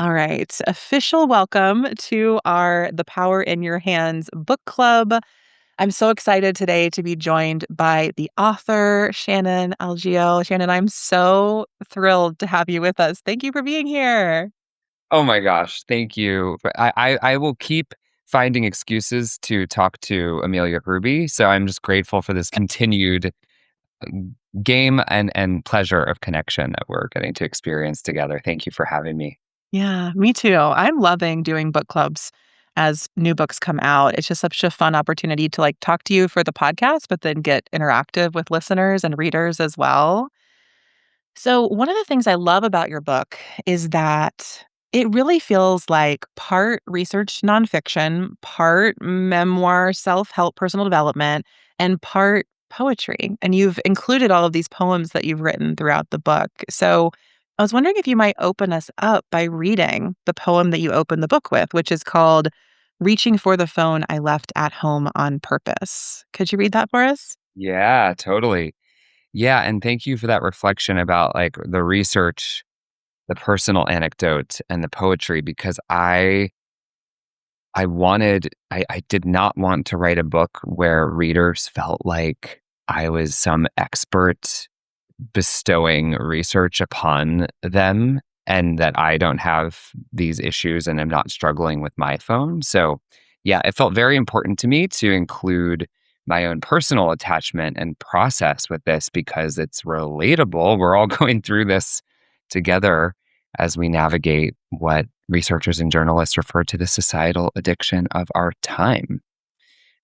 All right. Official welcome to our The Power in Your Hands book club. I'm so excited today to be joined by the author, Shannon Algeo. Shannon, I'm so thrilled to have you with us. Thank you for being here. Oh my gosh, thank you. But I will keep finding excuses to talk to Amelia Ruby, so I'm just grateful for this continued uh, game and pleasure of connection that we're getting to experience together. Thank you for having me. Yeah, me too. I'm loving doing book clubs as new books come out. It's just such a fun opportunity to talk to you for the podcast, but then get interactive with listeners and readers as well. So, one of the things I love about your book is that it really feels like part research nonfiction, part memoir, self help, personal development, and part poetry. And you've included all of these poems that you've written throughout the book. So, I was wondering if you might open us up by reading the poem that you open the book with, which is called Reaching for the Phone I Left at Home on Purpose. Could you read that for us? Yeah, totally. Yeah, and thank you for that reflection about like the research, the personal anecdote, and the poetry because I did not want to write a book where readers felt like I was some expert bestowing research upon them and that I don't have these issues and I'm not struggling with my phone. So, yeah, it felt very important to me to include my own personal attachment and process with this because it's relatable. We're all going through this together as we navigate what researchers and journalists refer to the societal addiction of our time.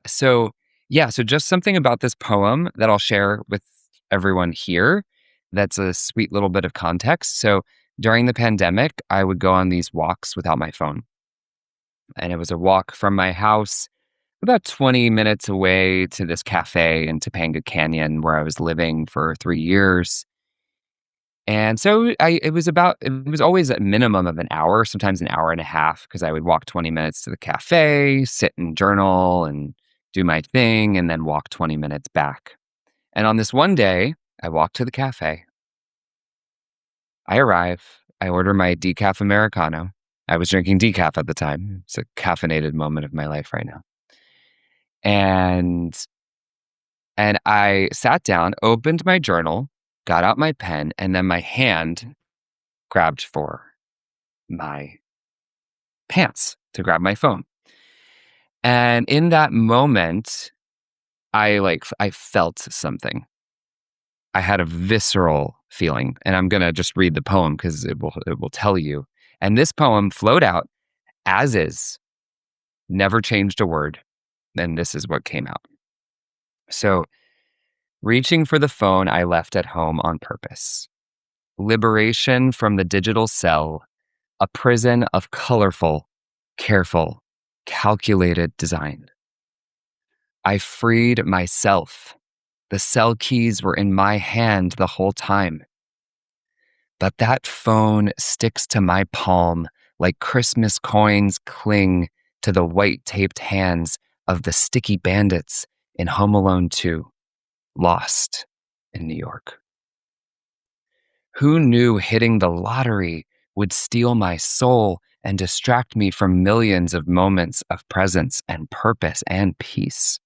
So, yeah, so just something about this poem that I'll share with everyone here that's a sweet little bit of context. So, during the pandemic, I would go on these walks without my phone. And it was a walk from my house about 20 minutes away to this cafe in Topanga Canyon where I was living for 3 years. And so it was always a minimum of an hour, sometimes an hour and a half, because I would walk 20 minutes to the cafe, sit and journal and do my thing, and then walk 20 minutes back. And on this one day, I walked to the cafe. I arrive, I order my decaf Americano. I was drinking decaf at the time. It's a caffeinated moment of my life right now. And and I sat down, opened my journal, got out my pen, and then my hand grabbed for my pants to grab my phone. And in that moment, I felt something. I had a visceral feeling, and I'm gonna just read the poem because it will tell you. And this poem flowed out as is, never changed a word, and this is what came out. So, reaching for the phone I left at home on purpose. Liberation from the digital cell, a prison of colorful, careful, calculated design. I freed myself. The cell keys were in my hand the whole time. But that phone sticks to my palm like Christmas coins cling to the white taped hands of the sticky bandits in Home Alone 2, Lost in New York. Who knew hitting the lottery would steal my soul and distract me from millions of moments of presence and purpose and peace?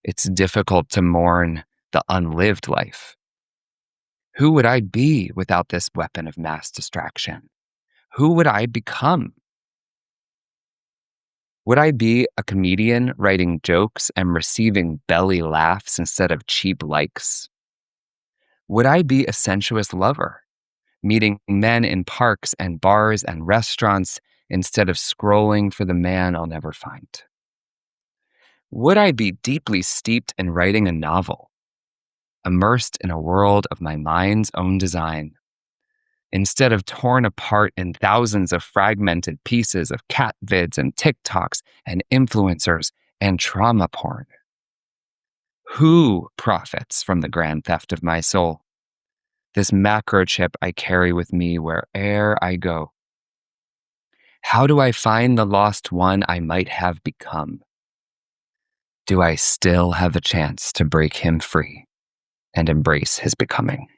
It's difficult to mourn the unlived life. Who would I be without this weapon of mass distraction? Who would I become? Would I be a comedian writing jokes and receiving belly laughs instead of cheap likes? Would I be a sensuous lover, meeting men in parks and bars and restaurants instead of scrolling for the man I'll never find? Would I be deeply steeped in writing a novel, immersed in a world of my mind's own design, instead of torn apart in thousands of fragmented pieces of cat vids and TikToks and influencers and trauma porn? Who profits from the grand theft of my soul? This macro chip I carry with me where'er I go. How do I find the lost one I might have become? Do I still have a chance to break him free and embrace his becoming?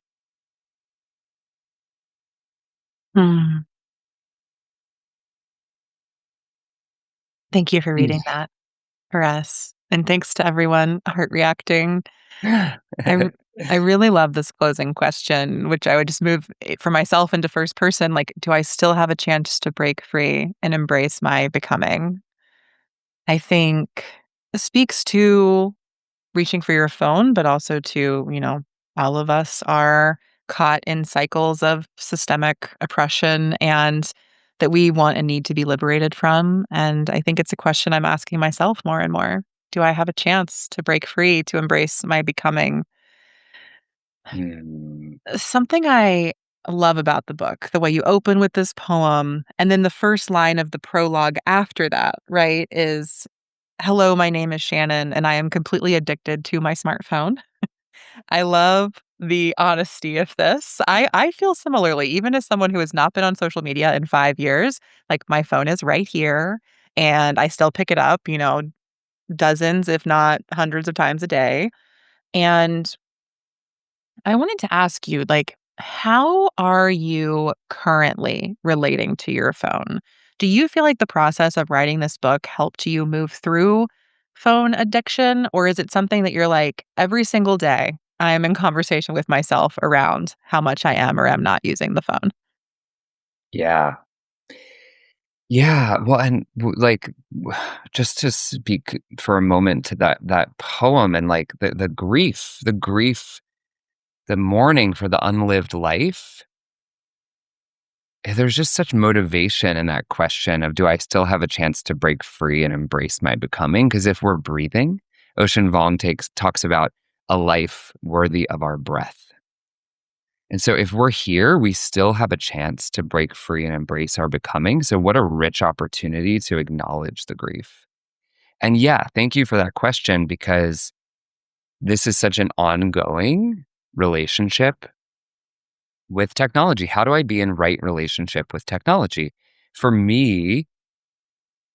Hmm. Thank you for reading that for us. And thanks to everyone heart reacting. I r I really love this closing question, which I would just move for myself into first person, like, do I still have a chance to break free and embrace my becoming? I think it speaks to reaching for your phone, but also to, all of us are caught in cycles of systemic oppression and that we want and need to be liberated from. And I think it's a question I'm asking myself more and more. Do I have a chance to break free, to embrace my becoming? Mm, Something I love about the book, the way you open with this poem, and then the first line of the prologue after that, right, is hello, my name is Shannon, and I am completely addicted to my smartphone. I love the honesty of this. I feel similarly, even as someone who has not been on social media in 5 years, like, my phone is right here, and I still pick it up, dozens, if not hundreds of times a day, and I wanted to ask you, like, how are you currently relating to your phone? Do you feel like the process of writing this book helped you move through phone addiction? Or is it something that you're like, every single day, I am in conversation with myself around how much I am or am not using the phone? yeah. Yeah, well, and just to speak for a moment to that poem and like the grief, the mourning for the unlived life. There's just such motivation in that question of, do I still have a chance to break free and embrace my becoming? Because if we're breathing, Ocean Vuong talks about a life worthy of our breath. And so if we're here, we still have a chance to break free and embrace our becoming. So what a rich opportunity to acknowledge the grief. And yeah, thank you for that question, because this is such an ongoing relationship with technology. How do I be in right relationship with technology? For me,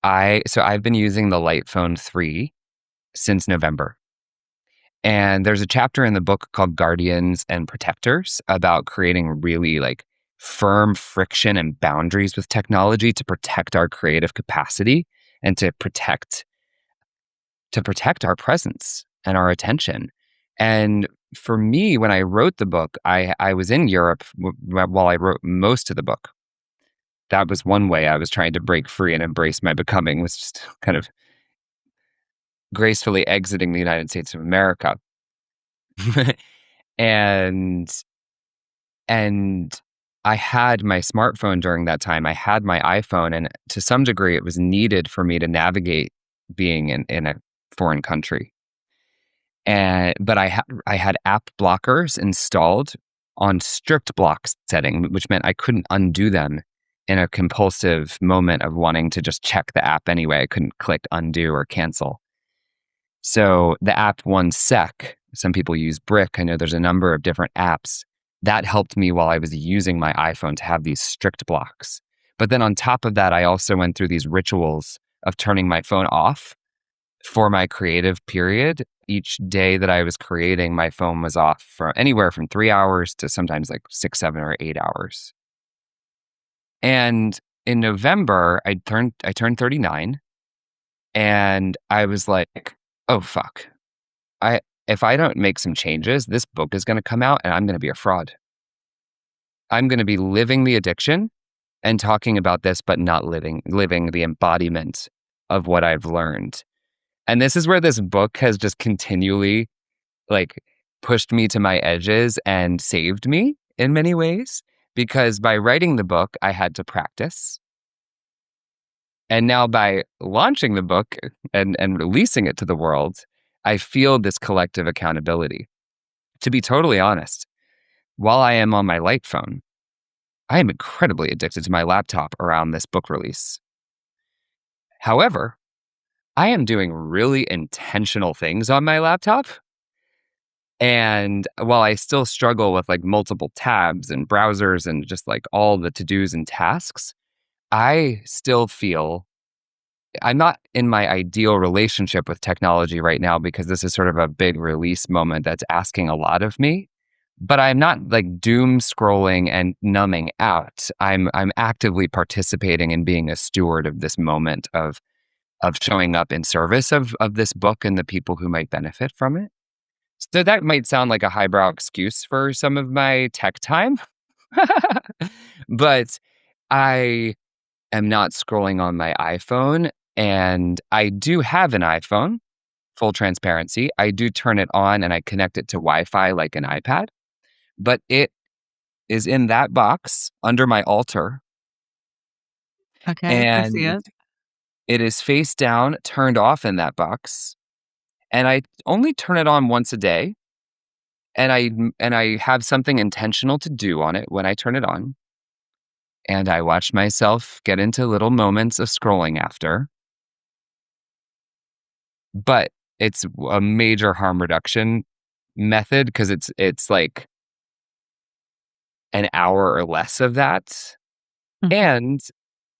I've been using the Light Phone 3 since November. And there's a chapter in the book called Guardians and Protectors about creating really like firm friction and boundaries with technology to protect our creative capacity and to protect our presence and our attention. And for me, when I wrote the book, I was in Europe while I wrote most of the book. That was one way I was trying to break free and embrace my becoming, was just kind of gracefully exiting the United States of America. and and I had my smartphone during that time. I had my iPhone, and to some degree, it was needed for me to navigate being in a foreign country. And but I had app blockers installed on strict block setting, which meant I couldn't undo them in a compulsive moment of wanting to just check the app anyway. I couldn't click undo or cancel. So the app OneSec, some people use Brick. I know there's a number of different apps that helped me while I was using my iPhone to have these strict blocks. But then on top of that, I also went through these rituals of turning my phone off for my creative period. Each day that I was creating, my phone was off for anywhere from 3 hours to sometimes like 6, 7, or 8 hours. And in November, I turned 39, and I was like, oh fuck. I If I don't make some changes, this book is gonna come out and I'm gonna be a fraud. I'm gonna be living the addiction and talking about this, but not living the embodiment of what I've learned. And this is where this book has just continually, like, pushed me to my edges and saved me in many ways, because by writing the book, I had to practice. And now by launching the book and releasing it to the world, I feel this collective accountability. To be totally honest, while I am on my light phone, I am incredibly addicted to my laptop around this book release. However, I am doing really intentional things on my laptop. And while I still struggle with like multiple tabs and browsers and just like all the to-dos and tasks, I still feel I'm not in my ideal relationship with technology right now, because this is sort of a big release moment that's asking a lot of me. But I'm not like doom scrolling and numbing out. I'm actively participating in being a steward of this moment of of showing up in service of this book and the people who might benefit from it. So that might sound like a highbrow excuse for some of my tech time, but I am not scrolling on my iPhone, and I do have an iPhone, full transparency. I do turn it on and I connect it to Wi-Fi like an iPad, but it is in that box under my altar, Okay, I see and it. it is face down, turned off in that box, and I only turn it on once a day, and I have something intentional to do on it when I turn it on, and I watch myself get into little moments of scrolling after, but it's a major harm reduction method because it's like an hour or less of that, Mhm. and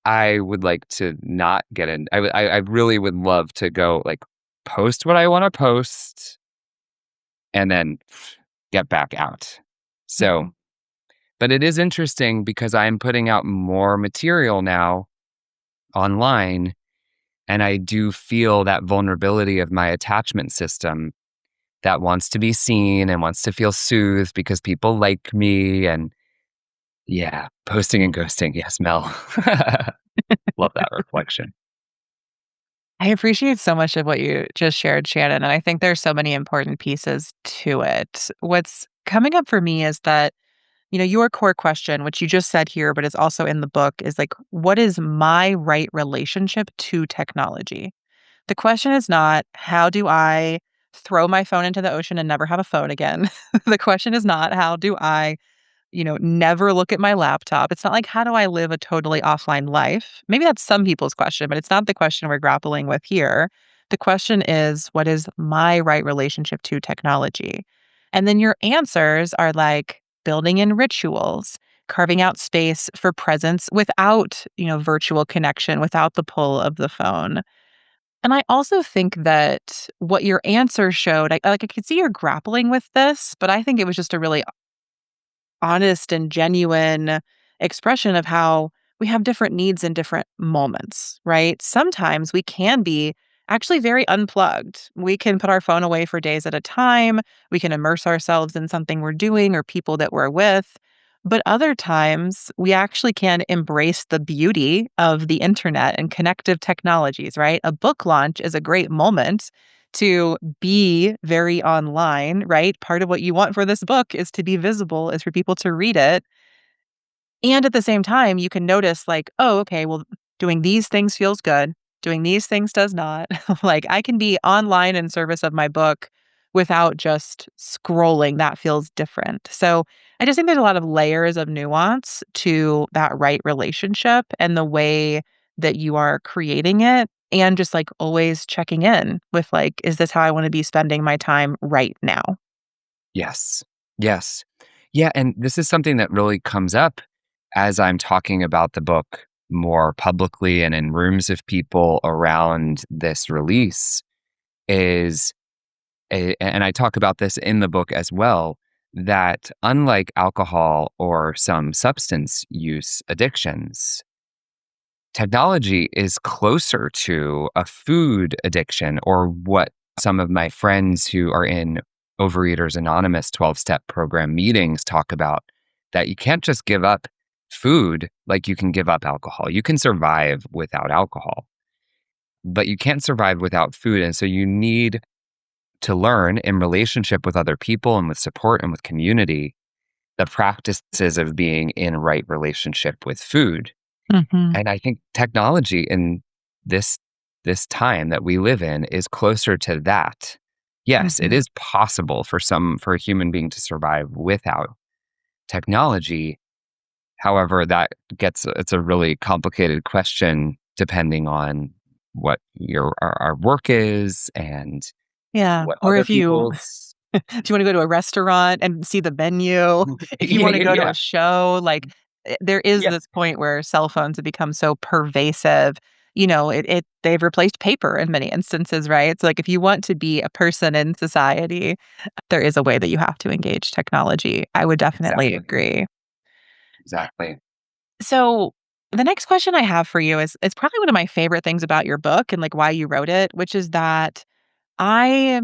I would like to not get in I really would love to go, like, post what I wanna post and then get back out. So Mhm. but it is interesting because I'm putting out more material now online, and I do feel that vulnerability of my attachment system that wants to be seen and wants to feel soothed because people like me and yeah, posting and ghosting. Yes, Mel. Love that reflection. I appreciate so much of what you just shared, Shannon, and I think there's so many important pieces to it. What's coming up for me is that, your core question, which you just said here, but is also in the book, is like, what is my right relationship to technology? The question is not, how do I throw my phone into the ocean and never have a phone again? The question is not, how do I never look at my laptop. It's not like, how do I live a totally offline life? Maybe that's some people's question, but it's not the question we're grappling with here. The question is, what is my right relationship to technology? And then your answers are like building in rituals, carving out space for presence without, virtual connection, without the pull of the phone. And I also think that what your answer showed, I could see you're grappling with this, but I think it was just a really honest and genuine expression of how we have different needs in different moments, right? Sometimes we can be actually very unplugged. We can put our phone away for days at a time. We can immerse ourselves in something we're doing or people that we're with. But other times, we actually can embrace the beauty of the internet and connective technologies, right? A book launch is a great moment to be very online, right? Part of what you want for this book is to be visible, is for people to read it. And at the same time, you can notice, like, oh, okay, well, doing these things feels good. Doing these things does not. Like, I can be online in service of my book without just scrolling. That feels different. So I just think there's a lot of layers of nuance to that right relationship and the way that you are creating it. And just like always checking in with, like, is this how I want to be spending my time right now? Yes. Yes. Yeah, and this is something that really comes up as I'm talking about the book more publicly and in rooms of people around this release is and I talk about this in the book as well, that unlike alcohol or some substance use addictions, technology is closer to a food addiction or what some of my friends who are in Overeaters Anonymous 12-step program meetings talk about, that you can't just give up food like you can give up alcohol. You can survive without alcohol, but you can't survive without food. And so you need to learn in relationship with other people and with support and with community the practices of being in right relationship with food. Mhm. And I think technology in this this time that we live in is closer to that. Yes, it Mhm. is possible for a human being to survive without technology. However, that gets it's a really complicated question depending on what our work is and Yeah. what Or other if you people's do you wanna go to a restaurant and see the menu? If you yeah, wanna yeah, go to yeah. a show, like, there is Yeah. this point where cell phones have become so pervasive, they've replaced paper in many instances, right? So, like, if you want to be a person in society, there is a way that you have to engage technology. I would definitely Exactly. agree. Exactly. So The next question I have for you is it's probably one of my favorite things about your book and like why you wrote it, which is that I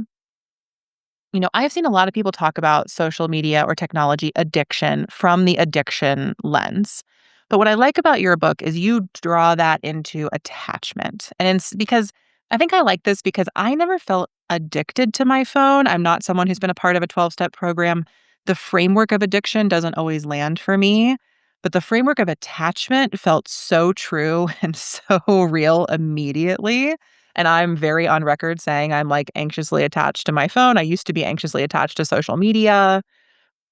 I have seen a lot of people talk about social media or technology addiction from the addiction lens. But what I like about your book is you draw that into attachment. And it's because I think I like this because I never felt addicted to my phone. I'm not someone who's been a part of a 12-step program. The framework of addiction doesn't always land for me, but the framework of attachment felt so true and so real immediately. And I'm very on record saying I'm, like, anxiously attached to my phone. I used to be anxiously attached to social media.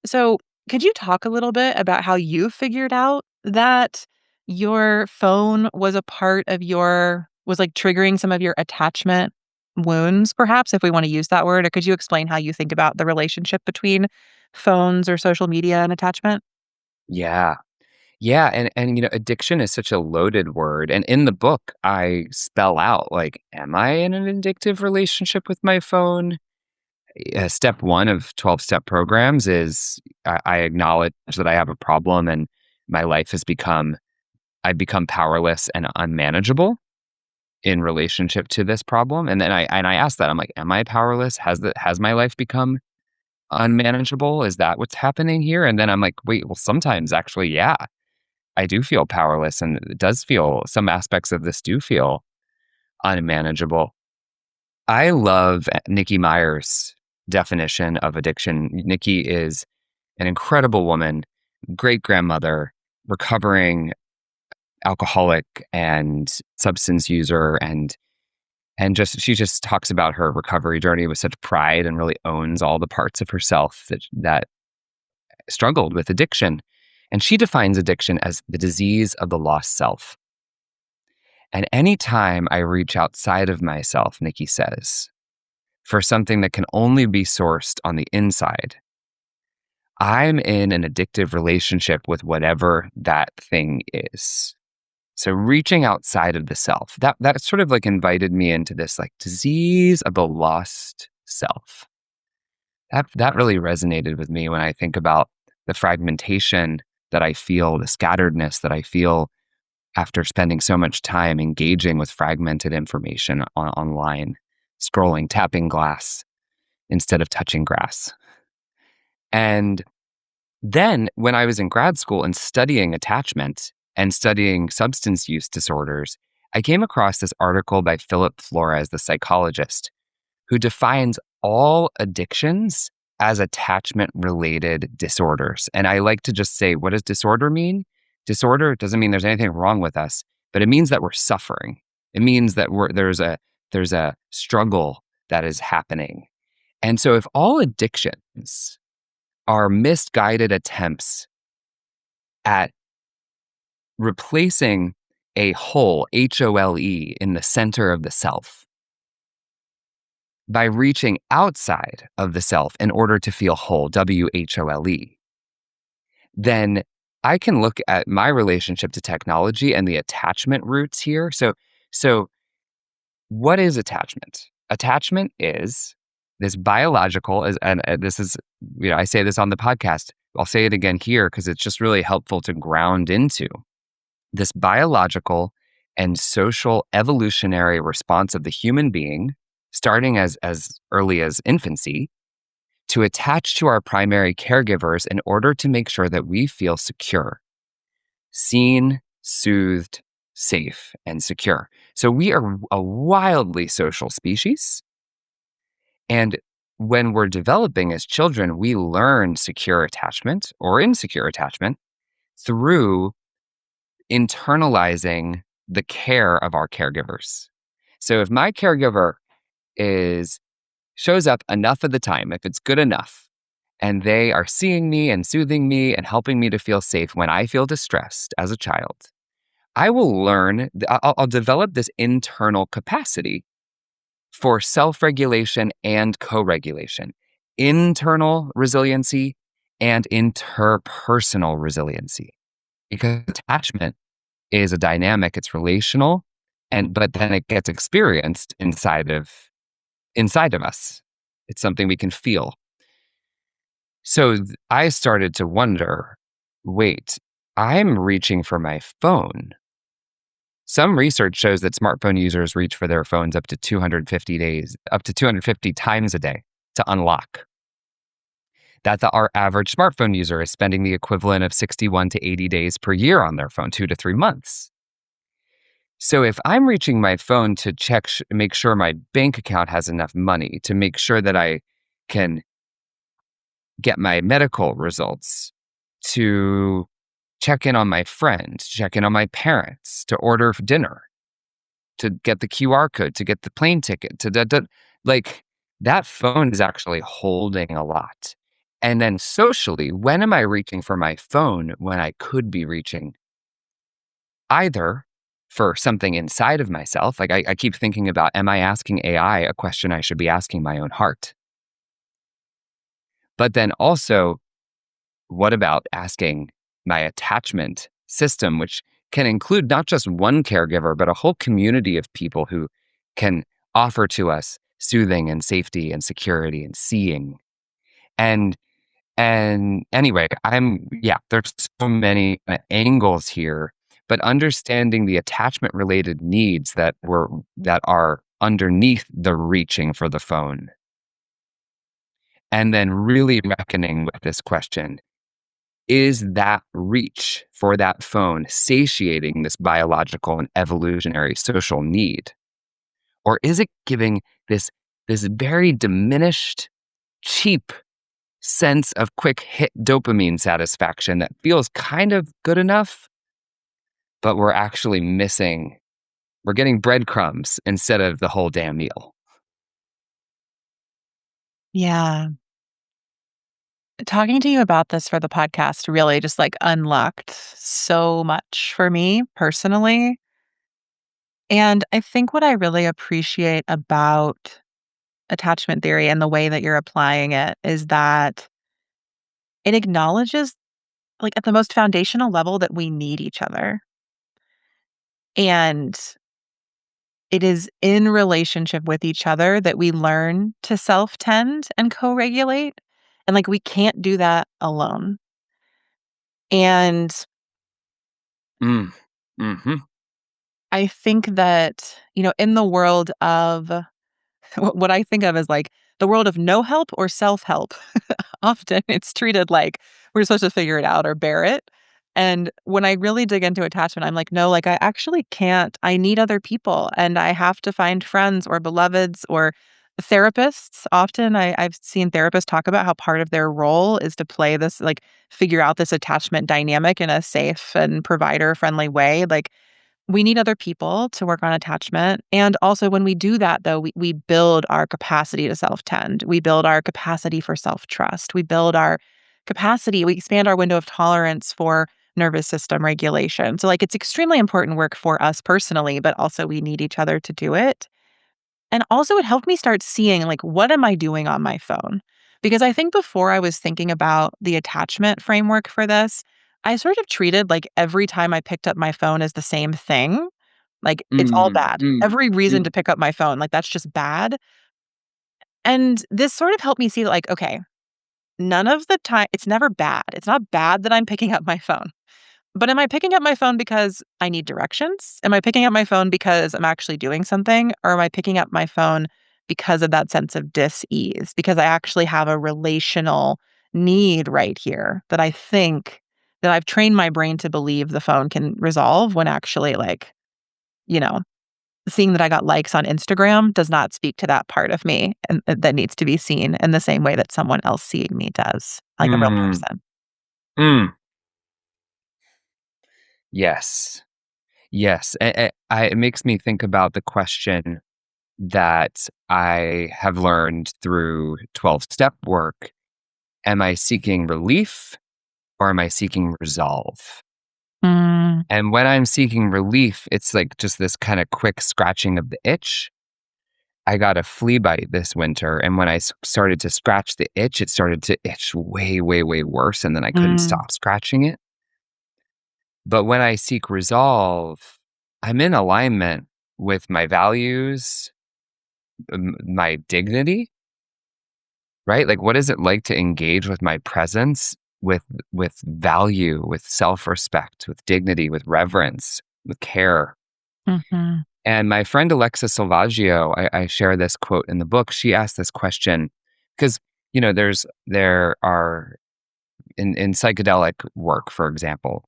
So, could you talk a little bit about how you figured out that your phone was a part of like, triggering some of your attachment wounds, perhaps, if we wanna use that word? Or could you explain how you think about the relationship between phones or social media and attachment? Yeah. Yeah, and addiction is such a loaded word, and in the book, I spell out, like, am I in an addictive relationship with my phone? Step 1 of 12-step programs is I acknowledge that I have a problem and my life has become I've become powerless and unmanageable in relationship to this problem, and then I ask that, I'm like, "Am I powerless? Has my life become unmanageable? Is that what's happening here?" And then I'm like, "Wait, well, sometimes actually, yeah, I do feel powerless, and it does feel some aspects of this do feel unmanageable." I love Nikki Meyer's definition of addiction. Nikki is an incredible woman, great grandmother, recovering alcoholic and substance user, and just she just talks about her recovery journey with such pride and really owns all the parts of herself that struggled with addiction. And she defines addiction as the disease of the lost self. And anytime I reach outside of myself, Nikki says, for something that can only be sourced on the inside, I'm in an addictive relationship with whatever that thing is. So reaching outside of the self, that sort of like invited me into this like disease of the lost self. That really resonated with me when I think about the fragmentation that I feel, the scatteredness that I feel after spending so much time engaging with fragmented information online, scrolling, tapping glass instead of touching grass. And then when I was in grad school and studying attachment and studying substance use disorders, I came across this article by Philip Flores, the psychologist, who defines all addictions as attachment related disorders. And I like to just say, what does disorder mean? Disorder doesn't mean there's anything wrong with us, but it means that we're suffering. It means that there's a struggle that is happening. And so if all addictions are misguided attempts at replacing a whole, HOLE, in the center of the self by reaching outside of the self in order to feel whole, WHOLE, then I can look at my relationship to technology and the attachment roots here. So what is attachment? Attachment is this biological, and this is, I say this on the podcast. I'll say it again here because it's just really helpful to ground into this biological and social evolutionary response of the human being, starting as early as infancy, to attach to our primary caregivers in order to make sure that we feel secure, seen, soothed, safe, and secure. So we are a wildly social species. And when we're developing as children, we learn secure attachment or insecure attachment through internalizing the care of our caregivers. So if my caregiver is shows up enough of the time, if it's good enough, and they are seeing me and soothing me and helping me to feel safe when I feel distressed as a child, I will learn, I'll develop this internal capacity for self-regulation and co-regulation, internal resiliency and interpersonal resiliency. Because attachment is a dynamic, it's relational, but then it gets experienced inside of us. It's something we can feel. So I started to wonder, wait, I'm reaching for my phone Some research shows that smartphone users reach for their phones up to 250 times a day to unlock. That our average smartphone user is spending the equivalent of 61 to 80 days per year on their phone, 2 to 3 months. So if I'm reaching my phone to make sure my bank account has enough money, to make sure that I can get my medical results, to check in on my friends, check in on my parents, to order dinner, to get the QR code, to get the plane ticket, like that phone is actually holding a lot. And then socially, when am I reaching for my phone when I could be reaching either for something inside of myself? Like I keep thinking about, am I asking AI a question I should be asking my own heart? But then also, what about asking my attachment system, which can include not just one caregiver, but a whole community of people who can offer to us soothing and safety and security and seeing. And anyway, there's so many angles here, but understanding the attachment related needs that are underneath the reaching for the phone. And then really reckoning with this question. Is that reach for that phone satiating this biological and evolutionary social need? Or is it giving this very diminished, cheap sense of quick hit dopamine satisfaction that feels kind of good enough, but we're getting breadcrumbs instead of the whole damn meal? Yeah. Talking to you about this for the podcast really just like unlocked so much for me personally. And I think what I really appreciate about attachment theory and the way that you're applying it is that it acknowledges, like, at the most foundational level, that we need each other. And it is in relationship with each other that we learn to self tend and co regulate. And like, we can't do that alone. And Mm. Hmm. I think that, in the world of what I think of as like the world of no help or self help, often it's treated like we're supposed to figure it out or bear it. And when I really dig into attachment, I'm like, no, like I actually can't. I need other people and I have to find friends or beloveds or therapists. Often I've seen therapists talk about how part of their role is to play this, like, figure out this attachment dynamic in a safe and provider friendly way. Like, we need other people to work on attachment. And also, when we do that, though, we build our capacity to self tend. We build our capacity for self trust. We build our capacity, we expand our window of tolerance for nervous system regulation. So, like, it's extremely important work for us personally, but also we need each other to do it. And also, it helped me start seeing, like, what am I doing on my phone? Because I think before I was thinking about the attachment framework for this, I sort of treated like every time I picked up my phone as the same thing. Like, it's all Mm, bad. mm, Every reason mm, to pick up my phone, like, that's just bad. And this sort of helped me see, like, okay, none of the time, it's never bad. It's not bad that I'm picking up my phone. But am I picking up my phone because I need directions? Am I picking up my phone because I'm actually doing something? Or am I picking up my phone because of that sense of dis-ease? Because I actually have a relational need right here that I think that I've trained my brain to believe the phone can resolve, when actually, like, you know, seeing that I got likes on Instagram does not speak to that part of me and that needs to be seen in the same way that someone else seeing me does, like a real mm, person. mm. Yes. Yes. It makes me think about the question that I have learned through 12-step work. Am I seeking relief or am I seeking resolve? Mm, And when I'm seeking relief, it's like just this kind of quick scratching of the itch. I got a flea bite this winter, and when I started to scratch the itch, it started to itch way, way, way worse, and then I couldn't mm, stop scratching it. But when I seek resolve, I'm in alignment with my values, my dignity, right? Like, what is it like to engage with my presence with value, with self-respect, with dignity, with reverence, with care? Mhm. And my friend Alexa Salvaggio, I share this quote in the book. She asked this question because, there are in psychedelic work, for example,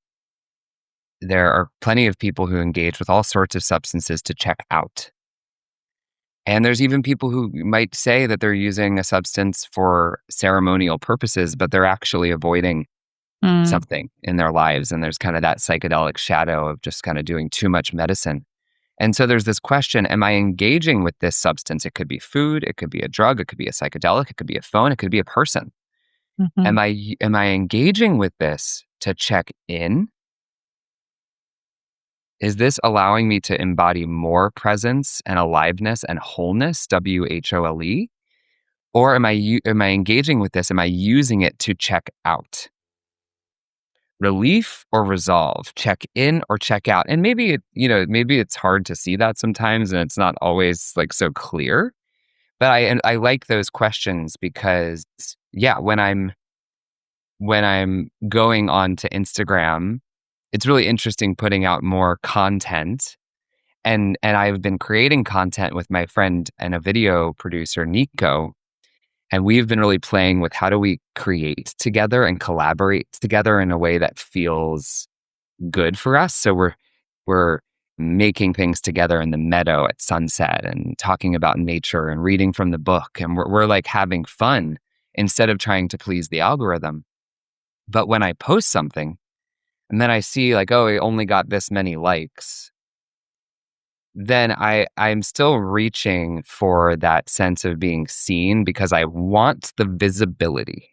there are plenty of people who engage with all sorts of substances to check out. And there's even people who might say that they're using a substance for ceremonial purposes, but they're actually avoiding Mm. something in their lives. And there's kind of that psychedelic shadow of just kind of doing too much medicine. And so there's this question, am I engaging with this substance? It could be food, it could be a drug, it could be a psychedelic, it could be a phone, it could be a person. Mhm. Am I engaging with this to check in? Is this allowing me to embody more presence and aliveness and wholeness, WHOLE? Or am I engaging with this? Am I using it to check out? Relief or resolve, check in or check out. And maybe it's hard to see that sometimes and it's not always like so clear. But I like those questions because yeah, when I'm going on to Instagram, it's really interesting putting out more content. And I've been creating content with my friend and a video producer, Nico. And we've been really playing with how do we create together and collaborate together in a way that feels good for us. So we're making things together in the meadow at sunset and talking about nature and reading from the book. And we're like having fun instead of trying to please the algorithm. But when I post something and then I see like, oh, it only got this many likes, then I'm still reaching for that sense of being seen because I want the visibility.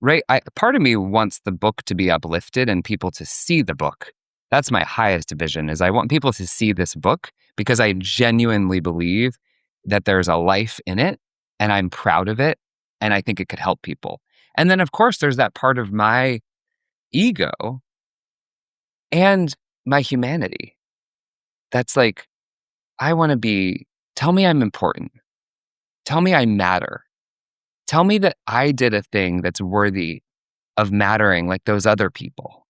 Right? Part of me wants the book to be uplifted and people to see the book. That's my highest vision is I want people to see this book because I genuinely believe that there's a life in it and I'm proud of it and I think it could help people. And then of course there's that part of my ego and my humanity that's like I want to be tell me I'm important. Tell me I matter. Tell me that I did a thing that's worthy of mattering like those other people.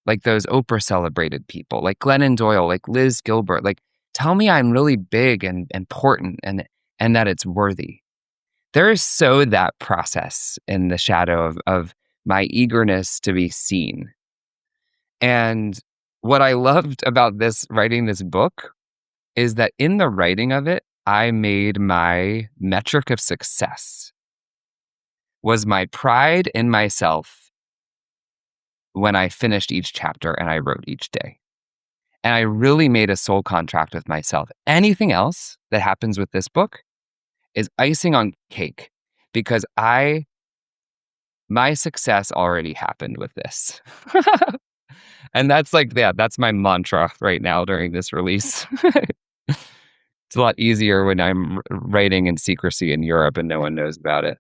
Like those Oprah celebrated people, like Glennon Doyle, like Liz Gilbert, like tell me I'm really big and important and that it's worthy. There is so that process in the shadow of my eagerness to be seen. And what I loved about this writing this book is that in the writing of it, I made my metric of success was my pride in myself when I finished each chapter and I wrote each day. And I really made a soul contract with myself. Anything else that happens with this book is icing on cake because my success already happened with this. And that's like, yeah, that's my mantra right now during this release. It's a lot easier when I'm writing in secrecy in Europe and no one knows about it.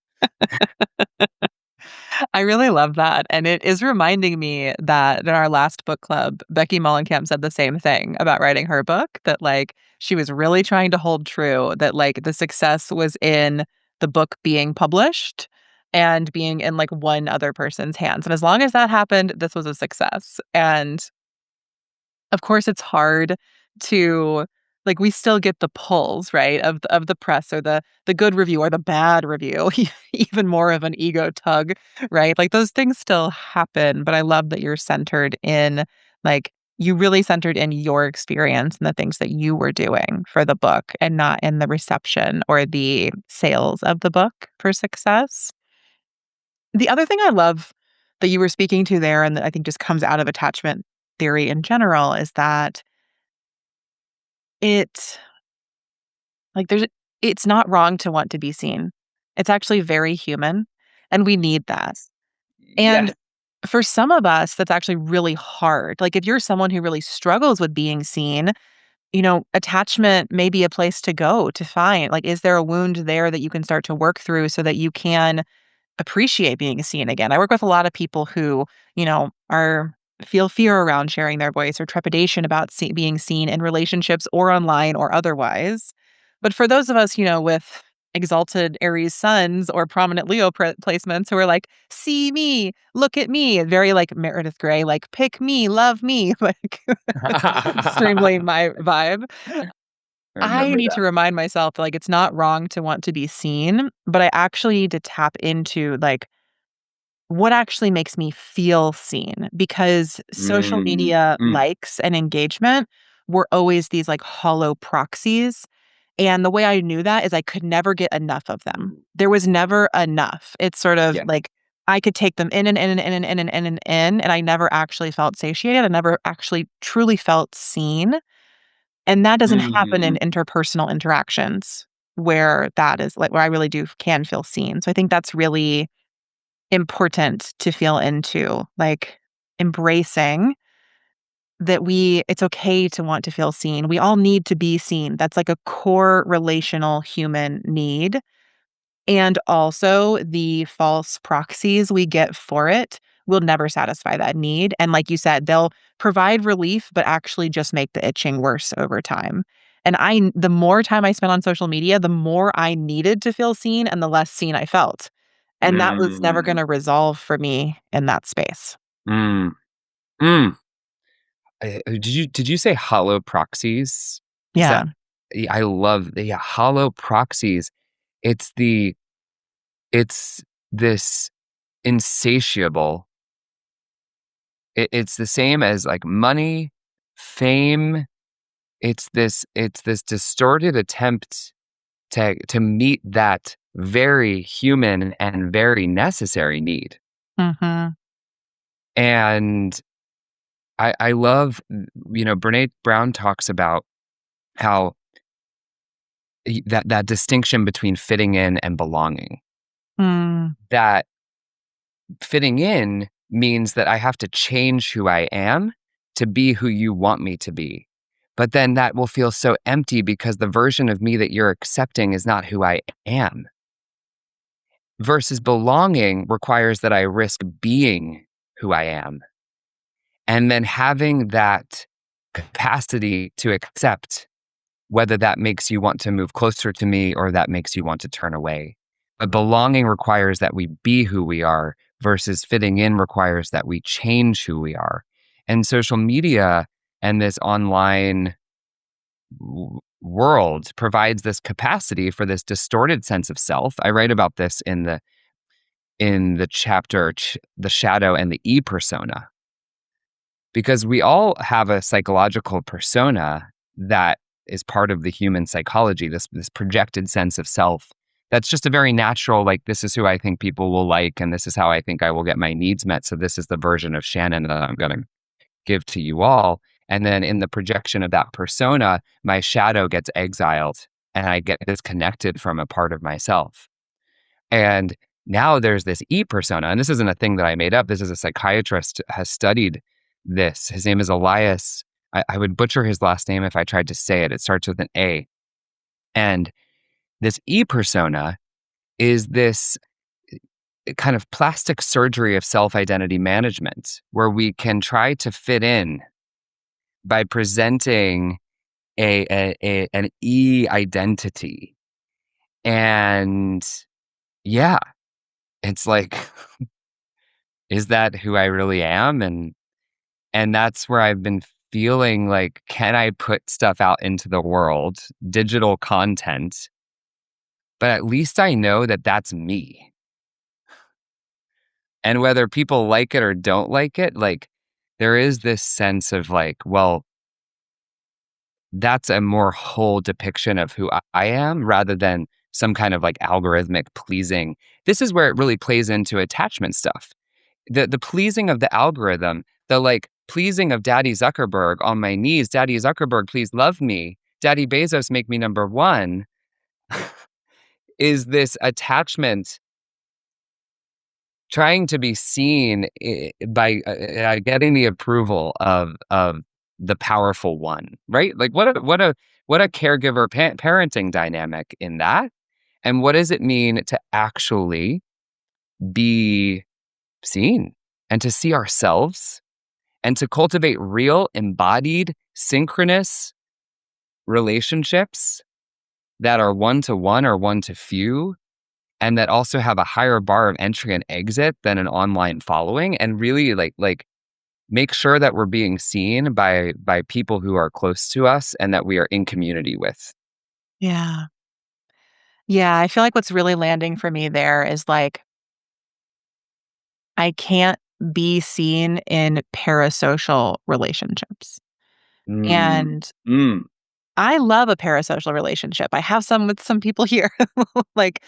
I really love that, and it is reminding me that in our last book club, Becky Mollenkemp said the same thing about writing her book, that, like, she was really trying to hold true, that, like, the success was in the book being published and being in, like, one other person's hands, and as long as that happened, this was a success, and of course, it's hard to like, we still get the pulls, right, of the press or the good review or the bad review, even more of an ego tug, right? Like, those things still happen, but I love that you're centered in, like, you really centered in your experience and the things that you were doing for the book and not in the reception or the sales of the book for success. The other thing I love that you were speaking to there and that I think just comes out of attachment theory in general is that it like, it's not wrong to want to be seen. It's actually very human, and we need that. And Yes. for some of us, that's actually really hard. Like, if you're someone who really struggles with being seen, attachment may be a place to go to find, like, is there a wound there that you can start to work through so that you can appreciate being seen again? I work with a lot of people who, are feel fear around sharing their voice or trepidation about being seen in relationships or online or otherwise. But for those of us, with exalted Aries suns or prominent Leo placements who are like, see me, look at me, very like Meredith Grey, like pick me, love me, like extremely I my vibe. I remember need that. to remind myself that, like, it's not wrong to want to be seen, but I actually need to tap into, like, what actually makes me feel seen, because social Mm, media mm, likes and engagement were always these, like, hollow proxies, and the way I knew that is I could never get enough of them. There was never enough. It's sort of yeah. like I could take them in and in and in and in and in and in, and I never actually felt satiated. I never actually truly felt seen. And that doesn't happen in Mm, interpersonal interactions where that is like where I really do can feel seen. So I think that's really important to feel into, like embracing that it's okay to want to feel seen. We all need to be seen. That's like a core relational human need. And also, the false proxies we get for it will never satisfy that need. And like you said, they'll provide relief, but actually just make the itching worse over time. And the more time I spent on social media, the more I needed to feel seen and the less seen I felt. And that was never going mm, to resolve for me in that space. mm, mm. Did you say hollow proxies? Is Yeah. that yeah, I love the yeah, hollow proxies. It's the it's this insatiable. It's the same as like money, fame. It's this distorted attempt to meet that very human and very necessary need. Mhm. And I love, Brene Brown talks about how that distinction between fitting in and belonging. Mm. That fitting in means that I have to change who I am to be who you want me to be. But then that will feel so empty because the version of me that you're accepting is not who I am. Versus belonging requires that I risk being who I am and then having that capacity to accept whether that makes you want to move closer to me or that makes you want to turn away. But belonging requires that we be who we are versus fitting in requires that we change who we are. And social media and this online world provides this capacity for this distorted sense of self. I write about this in the chapter The Shadow and the E Persona, because we all have a psychological persona that is part of the human psychology, this projected sense of self. That's just a very natural, like, this is who I think people will like, and this is how I think I will get my needs met. So this is the version of Shannon that I'm going to give to you all. And then in the projection of that persona, my shadow gets exiled and I get disconnected from a part of myself. And now there's this E persona, and this isn't a thing that I made up. This is a psychiatrist has studied this. His name is Elias. I would butcher his last name if I tried to say it. It starts with an A. And this E persona is this kind of plastic surgery of self-identity management where we can try to fit in by presenting an E identity. And yeah, it's like, is that who I really am? And that's where I've been feeling like, can I put stuff out into the world, digital content, but at least I know that that's me. And whether people like it or don't like it, like, there is this sense of like, well, that's a more whole depiction of who I am rather than some kind of like algorithmic pleasing. This is where it really plays into attachment stuff. The pleasing of the algorithm, the like pleasing of Daddy Zuckerberg on my knees, Daddy Zuckerberg, please love me. Daddy Bezos, make me number one, is this attachment trying to be seen by getting the approval of the powerful one, right? Like what a caregiver parenting dynamic in that, and what does it mean to actually be seen and to see ourselves and to cultivate real, embodied, synchronous relationships that are one to one or one to few, and that also have a higher bar of entry and exit than an online following, and really like make sure that we're being seen by people who are close to us and that we are in community with. Yeah. Yeah, I feel like what's really landing for me there is, like, I can't be seen in parasocial relationships, Mm. and Mm. I love a parasocial relationship. I have some with some people here. Like,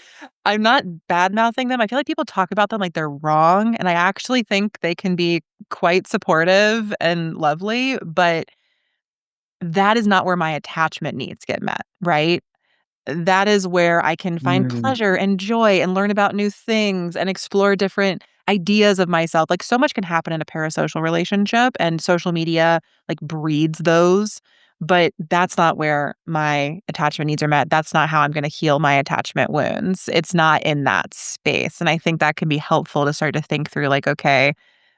I'm not bad-mouthing them. I feel like people talk about them like they're wrong, and I actually think they can be quite supportive and lovely, but that is not where my attachment needs get met, right? That is where I can find pleasure Mm. and joy and learn about new things and explore different ideas of myself. Like, so much can happen in a parasocial relationship, and social media, like, breeds those, but that's not where my attachment needs are met. That's not how I'm gonna heal my attachment wounds. It's not in that space, and I think that can be helpful to start to think through, like, "Okay,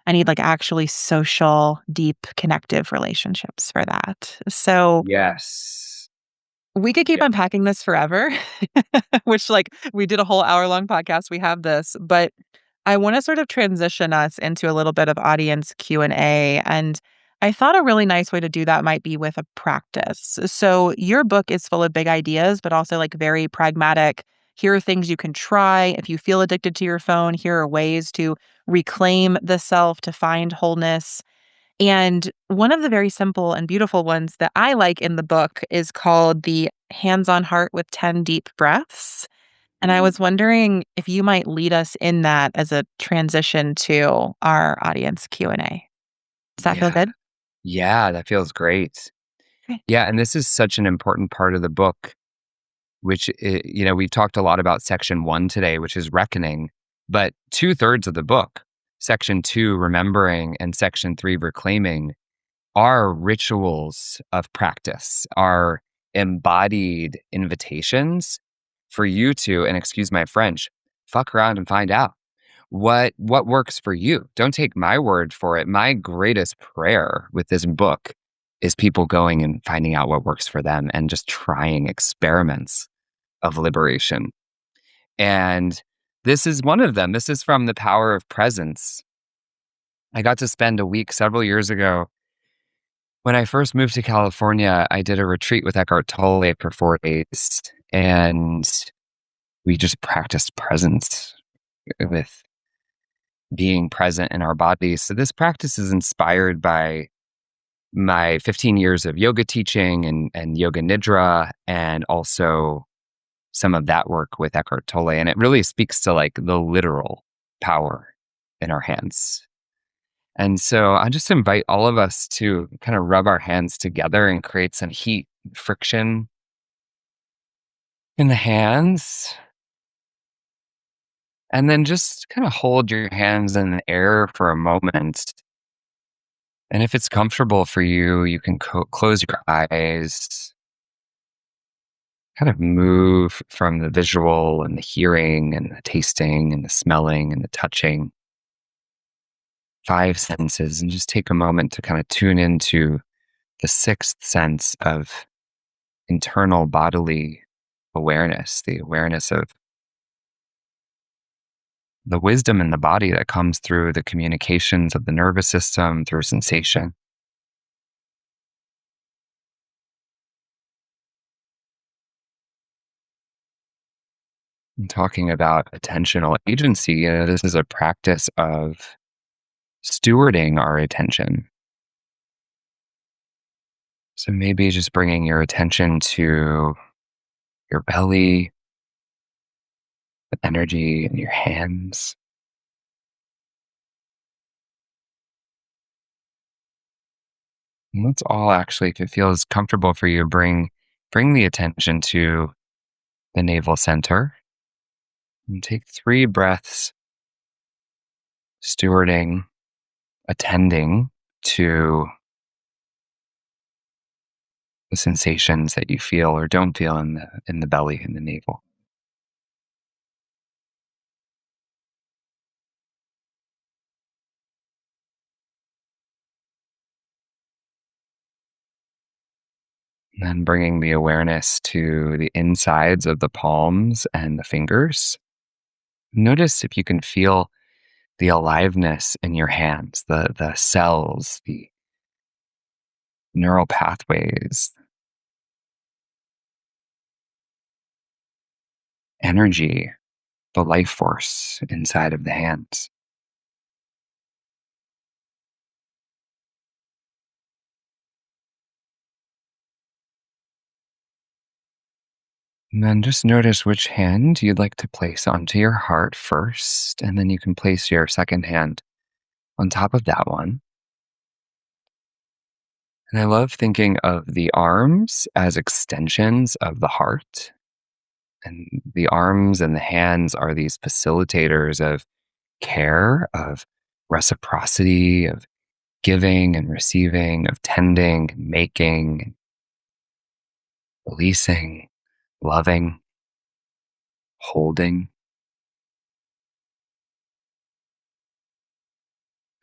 I need, like, actually social, deep, connective relationships for that." So Yes. we could keep Yeah. unpacking this forever, which, like, we did a whole hour-long podcast, we have this, but I wanna sort of transition us into a little bit of audience Q&A, and I thought a really nice way to do that might be with a practice. So your book is full of big ideas, but also, like, very pragmatic, here are things you can try if you feel addicted to your phone, here are ways to reclaim the self, to find wholeness. And one of the very simple and beautiful ones that I like in the book is called the Hands on Heart with 10 Deep Breaths. And I Mm. was wondering if you might lead us in that as a transition to our audience Q&A. Does that feel Yeah. good? Yeah, that feels great. Okay. Yeah, and this is such an important part of the book, which we've talked a lot about section 1 today, which is reckoning, but 2/3 of the book, section 2, remembering, and section 3, reclaiming, are rituals of practice, are embodied invitations for you to, and excuse my French, fuck around and find out what works for you. Don't take my word for it. My greatest prayer with this book is people going and finding out what works for them and just trying experiments of liberation. And this is one of them. This is from The Power of Presence. I got to spend a week several years ago. When I first moved to California, I did a retreat with Eckhart Tolle for 4 days, and we just practiced presence with being present in our bodies. So this practice is inspired by my 15 years of yoga teaching and yoga nidra, and also some of that work with Eckhart Tolle. And it really speaks to like the literal power in our hands. And so I just invite all of us to kind of rub our hands together and create some heat, friction in the hands. And then just kind of hold your hands in the air for a moment. And if it's comfortable for you, you can close your eyes, kind of move from the visual and the hearing and the tasting and the smelling and the touching, five senses, and just take a moment to kind of tune into the sixth sense of internal bodily awareness, the awareness of the wisdom in the body that comes through the communications of the nervous system, through sensation. And talking about attentional agency, this is a practice of stewarding our attention. So maybe just bringing your attention to your belly, the energy in your hands. And let's all actually, if it feels comfortable for you, bring the attention to the navel center and take 3 breaths, stewarding, attending to the sensations that you feel or don't feel in the belly, in the navel. And then bringing the awareness to the insides of the palms and the fingers. Notice if you can feel the aliveness in your hands, the cells, the neural pathways, energy, the life force inside of the hands. And then just notice which hand you'd like to place onto your heart first, and then you can place your second hand on top of that one. And I love thinking of the arms as extensions of the heart. And the arms and the hands are these facilitators of care, of reciprocity, of giving and receiving, of tending, making, releasing, loving, holding.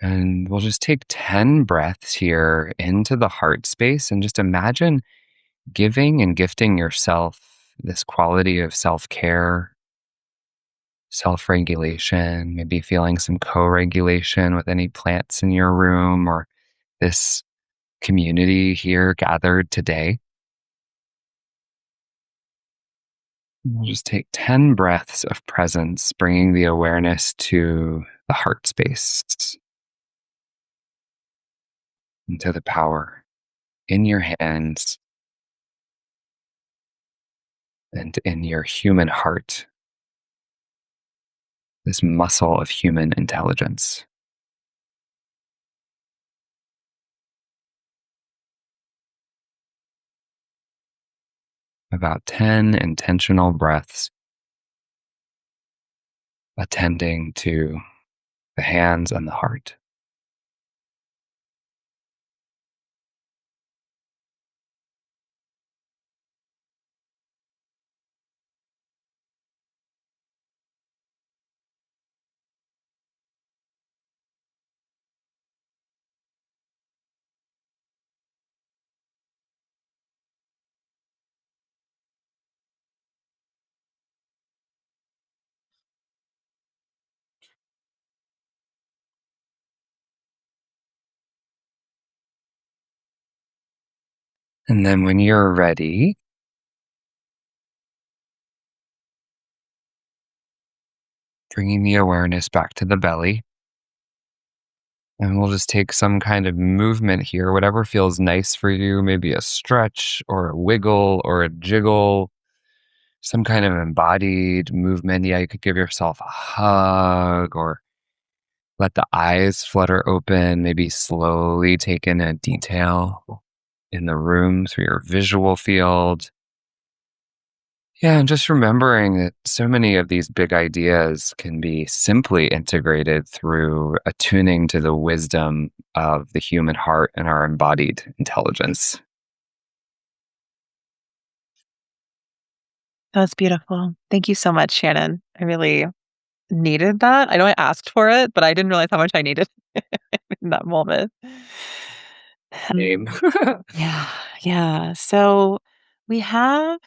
And we'll just take 10 breaths here into the heart space and just imagine giving and gifting yourself this quality of self care, self regulation, maybe feeling some co regulation with any plants in your room or this community here gathered today. We'll just take 10 breaths of presence, bringing the awareness to the heart space, into the power in your hands and in your human heart, this muscle of human intelligence. About 10 intentional breaths, attending to the hands and the heart. And then when you're ready, bringing the awareness back to the belly. And we'll just take some kind of movement here, whatever feels nice for you, maybe a stretch or a wiggle or a jiggle, some kind of embodied movement. Yeah, you could give yourself a hug or let the eyes flutter open, maybe slowly take in a detail in the room through your visual field. Yeah, and just remembering that so many of these big ideas can be simply integrated through attuning to the wisdom of the human heart and our embodied intelligence. That's beautiful. Thank you so much, Shannon. I really needed that. I know I asked for it, but I didn't realize how much I needed in that moment. Same. Yeah, yeah. So we have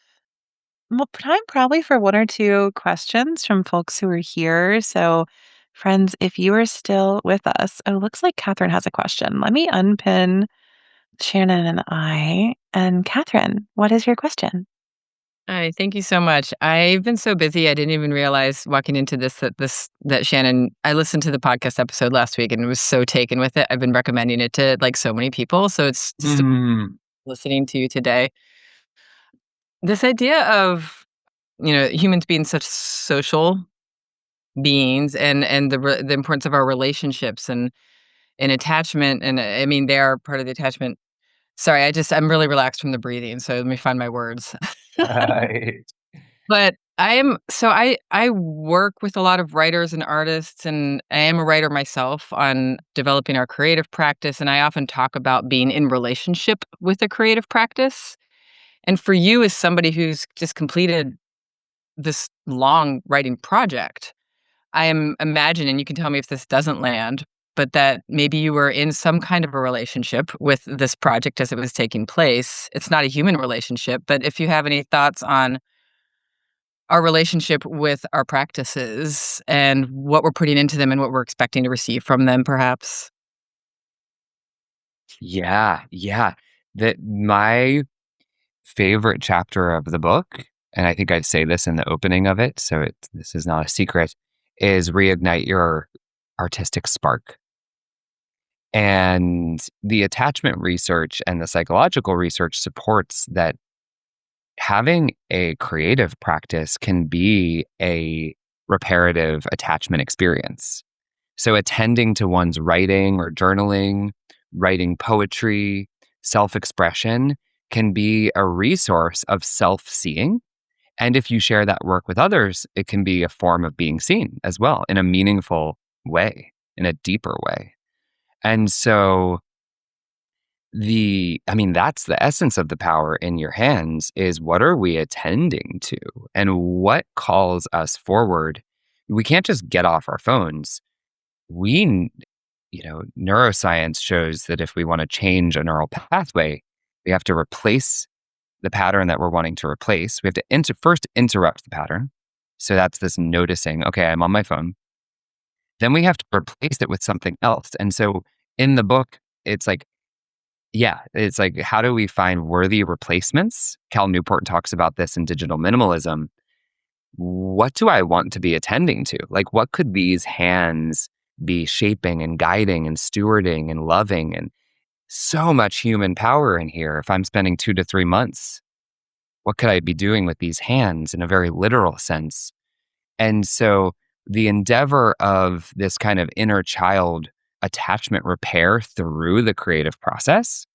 time probably for one or two questions from folks who are here. So, friends, if you are still with us, oh, looks like Catherine has a question. Let me unpin Shannon and I. And Catherine, what is your question? Hi, thank you so much. I've been so busy, I didn't even realize walking into that Shannon. I listened to the podcast episode last week and was so taken with it. I've been recommending it to like so many people, so it's just Mm. listening to you today. This idea of humans being such social beings and the importance of our relationships and attachment, and I mean they are part of the attachment. Sorry, I'm really relaxed from the breathing, so let me find my words. Right. But I work with a lot of writers and artists, and I am a writer myself on developing our creative practice, and I often talk about being in relationship with a creative practice. And for you as somebody who's just completed this long writing project, I am imagining, you can tell me if this doesn't land, but that maybe you were in some kind of a relationship with this project as it was taking place. It's not a human relationship, but if you have any thoughts on our relationship with our practices and what we're putting into them and what we're expecting to receive from them, perhaps. Yeah, yeah. That my favorite chapter of the book, and I think I'd say this in the opening of it, so this is not a secret, is reignite your artistic spark. And the attachment research and the psychological research supports that having a creative practice can be a reparative attachment experience. So, attending to one's writing or journaling, writing poetry, self expression can be a resource of self seeing. And if you share that work with others, it can be a form of being seen as well in a meaningful way, in a deeper way. And so, that's the essence of the power in your hands is what are we attending to and what calls us forward? We can't just get off our phones. We neuroscience shows that if we want to change a neural pathway, we have to replace the pattern that we're wanting to replace. We have to first interrupt the pattern. So that's this noticing, okay, I'm on my phone. Then we have to replace it with something else. And so in the book, it's like, yeah, it's like, how do we find worthy replacements? Cal Newport talks about this in Digital Minimalism. What do I want to be attending to? Like, what could these hands be shaping and guiding and stewarding and loving? And so much human power in here. If I'm spending 2 to 3 months, what could I be doing with these hands in a very literal sense? And so the endeavor of this kind of inner child attachment repair through the creative process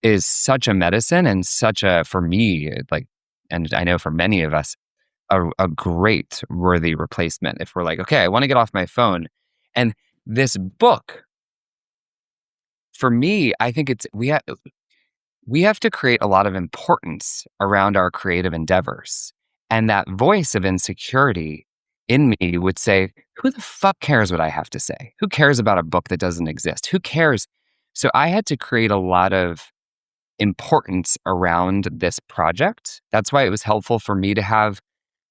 is such a medicine and such a, for me, like, and I know for many of us, a great worthy replacement. If we're like, okay, I want to get off my phone. And this book, for me, I think we have to create a lot of importance around our creative endeavors. And that voice of insecurity in me would say, who the fuck cares what I have to say? Who cares about a book that doesn't exist? Who cares? So I had to create a lot of importance around this project. That's why it was helpful for me to have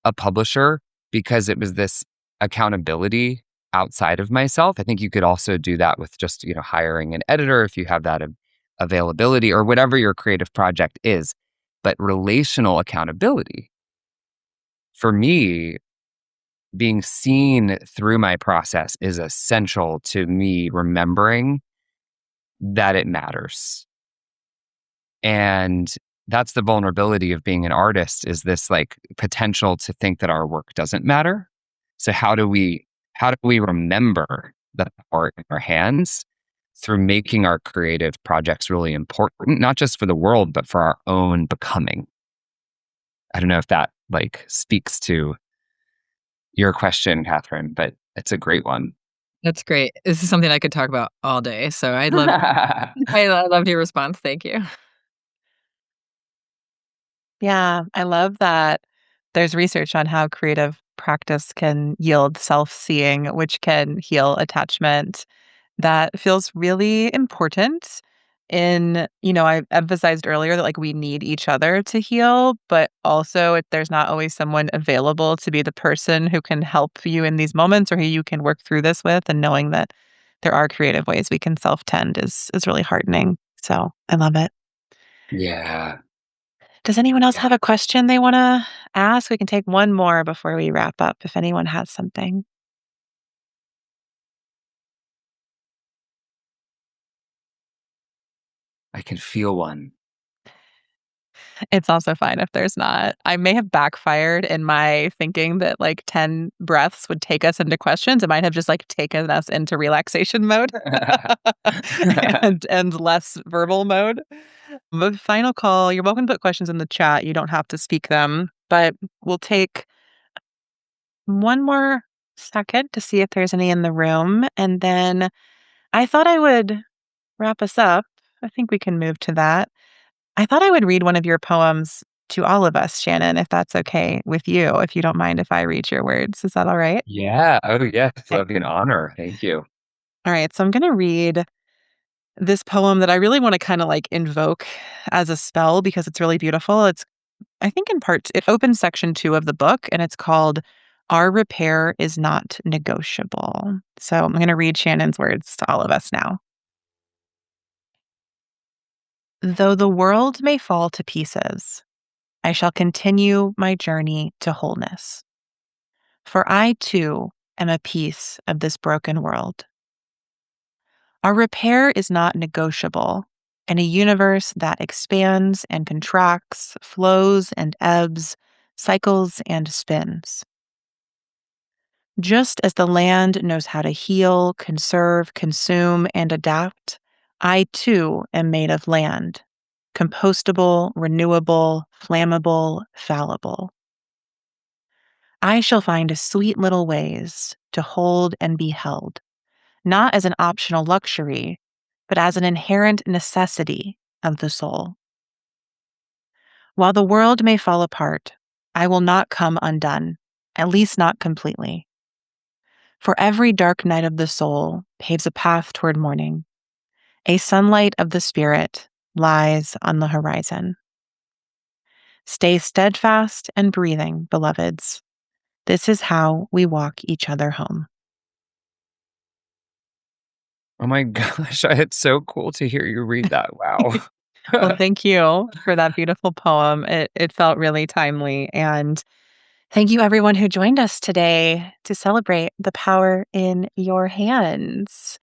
a publisher because it was this accountability outside of myself. I think you could also do that with just, hiring an editor if you have that availability or whatever your creative project is. But relational accountability, for me, being seen through my process is essential to me remembering that it matters. And that's the vulnerability of being an artist is this like potential to think that our work doesn't matter. So how do we remember the power in our hands through making our creative projects really important, not just for the world, but for our own becoming? I don't know if that like speaks to your question, Catherine, but it's a great one. That's great. This is something I could talk about all day. So I loved your response. Thank you. Yeah, I love that there's research on how creative practice can yield self-seeing, which can heal attachment. That feels really important I emphasized earlier that, like, we need each other to heal, but also there's not always someone available to be the person who can help you in these moments or who you can work through this with, and knowing that there are creative ways we can self-tend is really heartening. So, I love it. Yeah. Does anyone else Yeah. have a question they wanna ask? We can take one more before we wrap up if anyone has something. I can feel one. It's also fine if there's not. I may have backfired in my thinking that, like, 10 breaths would take us into questions. It might have just, like, taken us into relaxation mode and less verbal mode. The final call, you're welcome to put questions in the chat. You don't have to speak them, but we'll take one more second to see if there's any in the room, and then I thought I would wrap us up. I think we can move to that. I thought I would read one of your poems to all of us, Shannon, if that's okay with you, if you don't mind if I read your words. Is that all right? Yeah. Oh, yes. Okay. That'd be an honor. Thank you. All right, so I'm going to read this poem that I really want to kind of like invoke as a spell because it's really beautiful. I think in part, it opens section 2 of the book and it's called Our Repair is Not Negotiable. So I'm going to read Shannon's words to all of us now. Though the world may fall to pieces, I shall continue my journey to wholeness. For I too am a piece of this broken world. Our repair is not negotiable in a universe that expands and contracts, flows and ebbs, cycles and spins. Just as the land knows how to heal, conserve, consume, and adapt, I too am made of land, compostable, renewable, flammable, fallible. I shall find sweet little ways to hold and be held, not as an optional luxury, but as an inherent necessity of the soul. While the world may fall apart, I will not come undone, at least not completely. For every dark night of the soul paves a path toward morning. A sunlight of the spirit lies on the horizon. Stay steadfast and breathing, beloveds. This is how we walk each other home. Oh my gosh, it's so cool to hear you read that. Wow. Well, thank you for that beautiful poem. It felt really timely. And thank you, everyone who joined us today to celebrate the power in your hands.